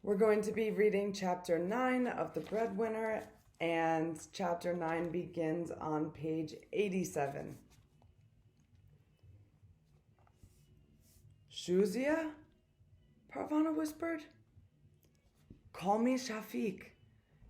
We're going to be reading chapter 9 of the Breadwinner, and chapter 9 begins on page 87. Shuzia? Parvana whispered. Call me Shafiq.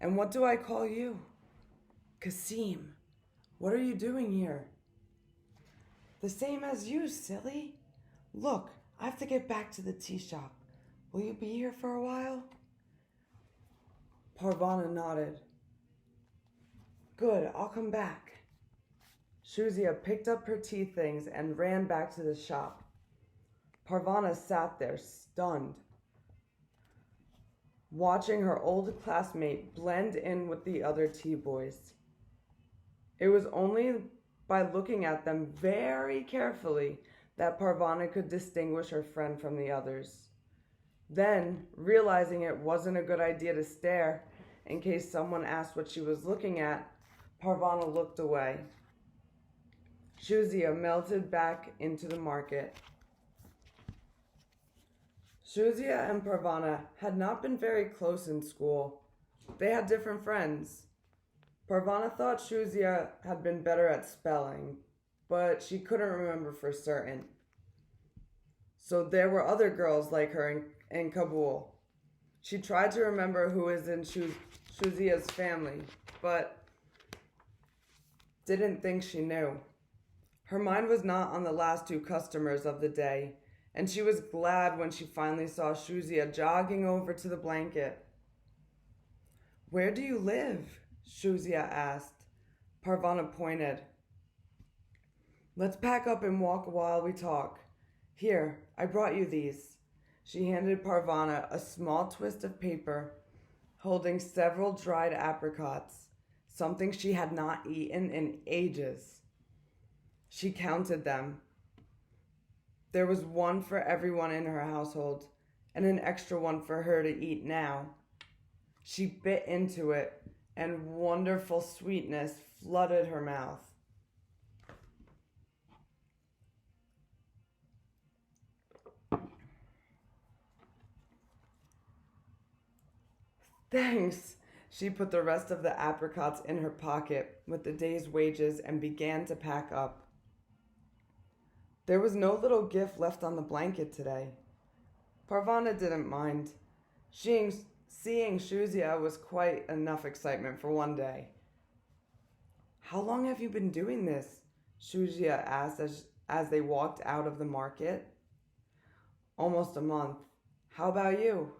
And what do I call you? Kasim. What are you doing here? The same as you, silly. Look, I have to get back to the tea shop. Will you be here for a while? Parvana nodded. Good, I'll come back. Shuzia picked up her tea things and ran back to the shop. Parvana sat there, stunned, watching her old classmate blend in with the other tea boys. It was only by looking at them very carefully that Parvana could distinguish her friend from the others. Then, realizing it wasn't a good idea to stare in case someone asked what she was looking at, Parvana looked away. Shuzia melted back into the market. Shuzia and Parvana had not been very close in school. They had different friends. Parvana thought Shuzia had been better at spelling, but she couldn't remember for certain. So there were other girls like her in Kabul. She tried to remember who was in Shuzia's family, but didn't think she knew. Her mind was not on the last two customers of the day, and she was glad when she finally saw Shuzia jogging over to the blanket. Where do you live? Shuzia asked. Parvana pointed. Let's pack up and walk while we talk. Here, I brought you these. She handed Parvana a small twist of paper holding several dried apricots, something she had not eaten in ages. She counted them. There was one for everyone in her household, and an extra one for her to eat now. She bit into it, and wonderful sweetness flooded her mouth. Thanks. She put the rest of the apricots in her pocket with the day's wages and began to pack up. There was no little gift left on the blanket today. Parvana didn't mind. Seeing Shuzia was quite enough excitement for one day. How long have you been doing this? Shuzia asked as they walked out of the market. Almost a month. How about you?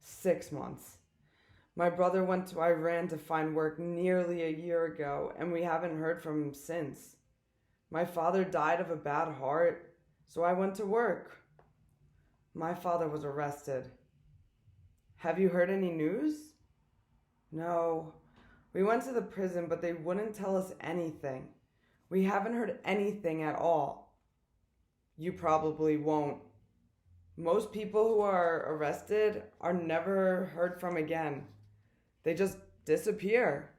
6 months. My brother went to Iran to find work nearly a year ago, and we haven't heard from him since. My father died of a bad heart, so I went to work. My father was arrested. Have you heard any news? No. We went to the prison, but they wouldn't tell us anything. We haven't heard anything at all. You probably won't. Most people who are arrested are never heard from again. They just disappear.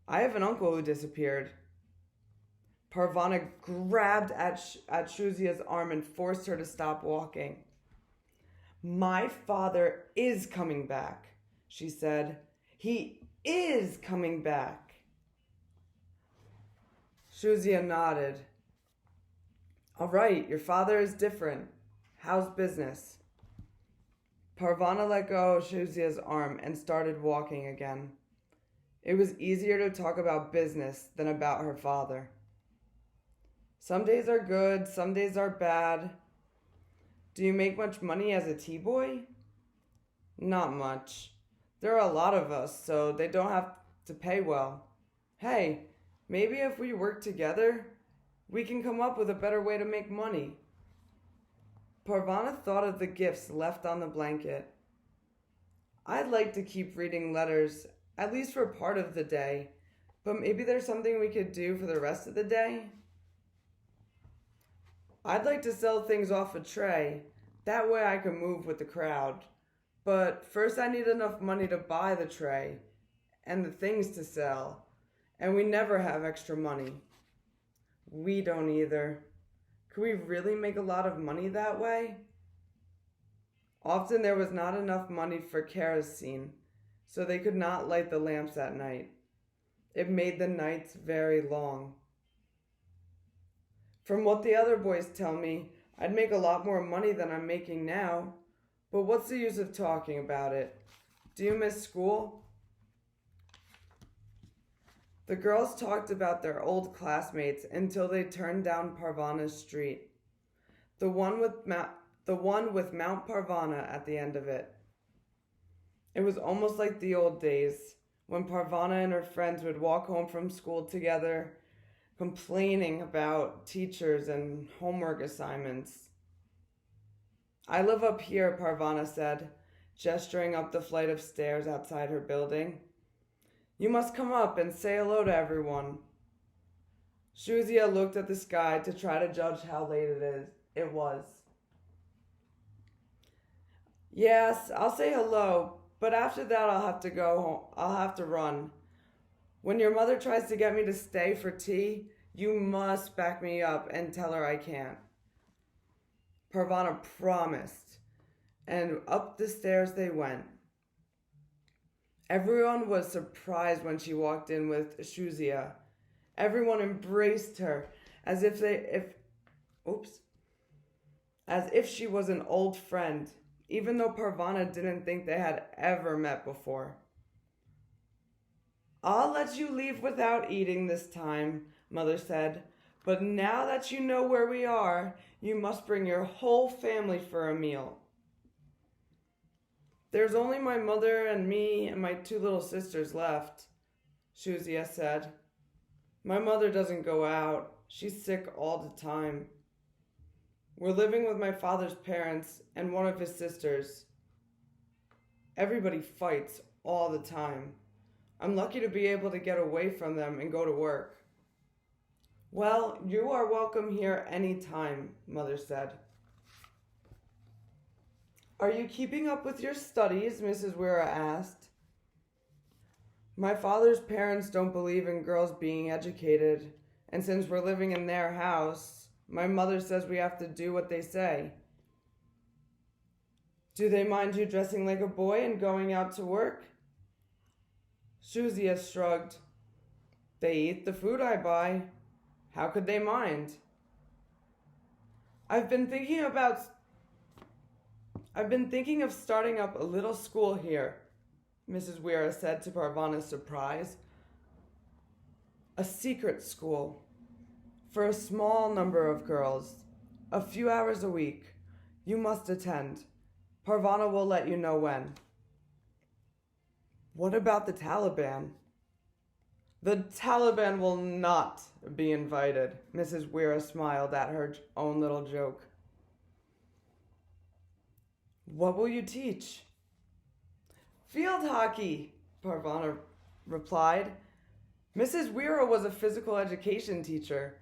I have an uncle who disappeared. Parvana grabbed at Shuzia's arm and forced her to stop walking. My father is coming back, she said. He is coming back. Shuzia nodded. All right, your father is different. How's business? Parvana let go of Shuzia's arm and started walking again. It was easier to talk about business than about her father. Some days are good, some days are bad. Do you make much money as a tea boy? Not much. There are a lot of us, so they don't have to pay well. Hey, maybe if we work together, we can come up with a better way to make money. Parvana thought of the gifts left on the blanket. I'd like to keep reading letters, at least for part of the day, but maybe there's something we could do for the rest of the day. I'd like to sell things off a tray. That way I can move with the crowd. But first I need enough money to buy the tray and the things to sell. And we never have extra money. We don't either. Could we really make a lot of money that way? Often there was not enough money for kerosene, so they could not light the lamps at night. It made the nights very long. From what the other boys tell me, I'd make a lot more money than I'm making now. But what's the use of talking about it? Do you miss school? The girls talked about their old classmates until they turned down Parvana's street, the one with Mount Parvana at the end of it. It was almost like the old days, when Parvana and her friends would walk home from school together, complaining about teachers and homework assignments. I live up here, Parvana said, gesturing up the flight of stairs outside her building. You must come up and say hello to everyone. Shuzia looked at the sky to try to judge how late it was. Yes, I'll say hello, but after that I'll have to go home. I'll have to run. When your mother tries to get me to stay for tea, you must back me up and tell her I can't. Parvana promised, and up the stairs they went. Everyone was surprised when she walked in with Shuzia. Everyone embraced her as if she was an old friend, even though Parvana didn't think they had ever met before. I'll let you leave without eating this time, Mother said, but now that you know where we are, you must bring your whole family for a meal. There's only my mother and me and my 2 little sisters left, Shuzia said. My mother doesn't go out. She's sick all the time. We're living with my father's parents and one of his sisters. Everybody fights all the time. I'm lucky to be able to get away from them and go to work. Well, you are welcome here any time, Mother said. Are you keeping up with your studies? Mrs. Wira asked. My father's parents don't believe in girls being educated, and since we're living in their house, my mother says we have to do what they say. Do they mind you dressing like a boy and going out to work? Shuzia shrugged. They eat the food I buy. How could they mind? I've been thinking of starting up a little school here, Mrs. Wira said to Parvana's surprise. A secret school for a small number of girls, a few hours a week. You must attend. Parvana will let you know when. What about the Taliban? The Taliban will not be invited, Mrs. Wira smiled at her own little joke. What will you teach? Field hockey, Parvana replied. Mrs. Wira was a physical education teacher.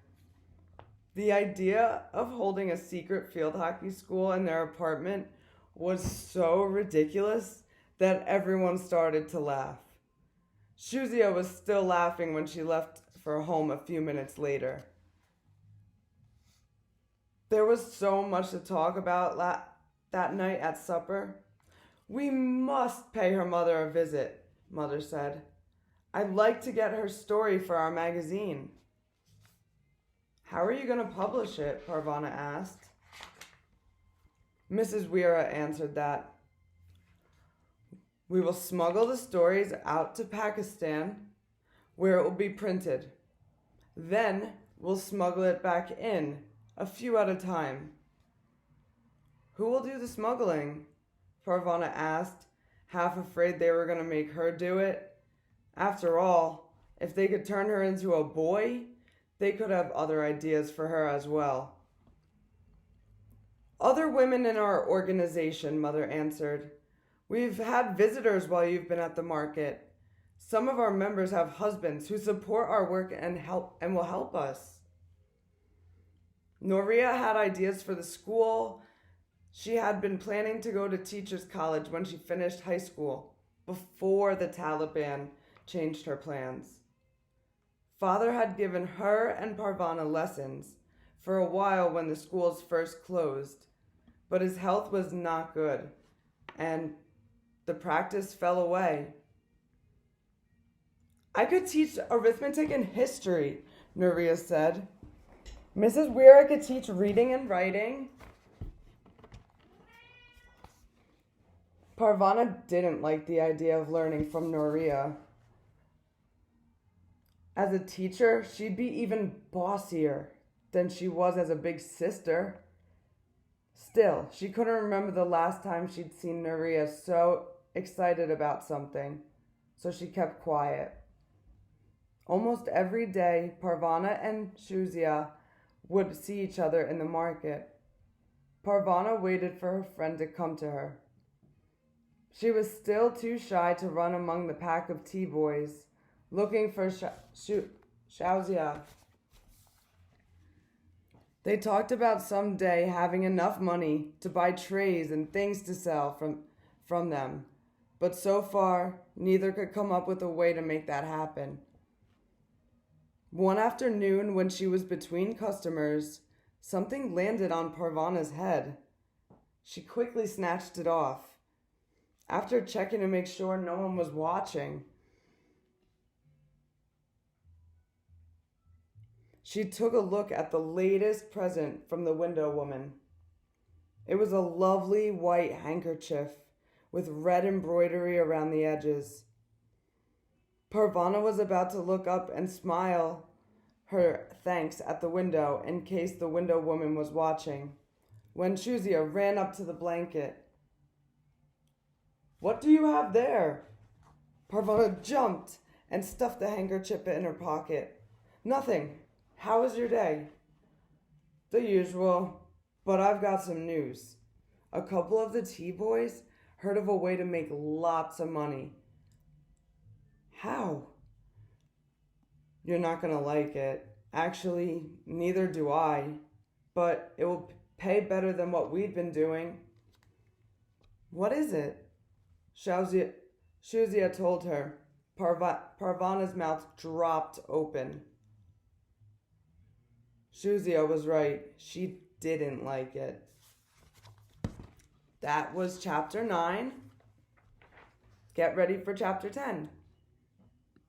The idea of holding a secret field hockey school in their apartment was so ridiculous that everyone started to laugh. Shuzia was still laughing when she left for home a few minutes later. There was so much to talk about that night at supper. We must pay her mother a visit, Mother said. I'd like to get her story for our magazine. How are you going to publish it? Parvana asked. Mrs. Wira answered that. We will smuggle the stories out to Pakistan, where it will be printed. Then we'll smuggle it back in, a few at a time. Who will do the smuggling? Parvana asked, half afraid they were going to make her do it. After all, if they could turn her into a boy, they could have other ideas for her as well. Other women in our organization, Mother answered. We've had visitors while you've been at the market. Some of our members have husbands who support our work and will help us. Noria had ideas for the school. She had been planning to go to teachers' college when she finished high school, before the Taliban changed her plans. Father had given her and Parvana lessons for a while when the schools first closed, but his health was not good, and the practice fell away. I could teach arithmetic and history, Nuria said. Mrs. Weir could teach reading and writing. Parvana didn't like the idea of learning from Nuria. As a teacher, she'd be even bossier than she was as a big sister. Still, she couldn't remember the last time she'd seen Nuria so excited about something, so she kept quiet. Almost every day, Parvana and Shuzia would see each other in the market. Parvana waited for her friend to come to her. She was still too shy to run among the pack of tea boys, looking for Shuzia. They talked about someday having enough money to buy trays and things to sell from them, but so far, neither could come up with a way to make that happen. One afternoon, when she was between customers, something landed on Parvana's head. She quickly snatched it off. After checking to make sure no one was watching, she took a look at the latest present from the window woman. It was a lovely white handkerchief with red embroidery around the edges. Parvana was about to look up and smile her thanks at the window in case the window woman was watching, when Shuzia ran up to the blanket. "What do you have there?" Parvana jumped and stuffed the handkerchief in her pocket. "Nothing. How was your day?" "The usual, but I've got some news. A couple of the tea boys heard of a way to make lots of money." "How?" "You're not going to like it. Actually, neither do I. But it will pay better than what we've been doing." "What is it?" Shuzia told her. Parvana's mouth dropped open. Shuzia was right. She didn't like it. That was chapter 9. Get ready for chapter 10.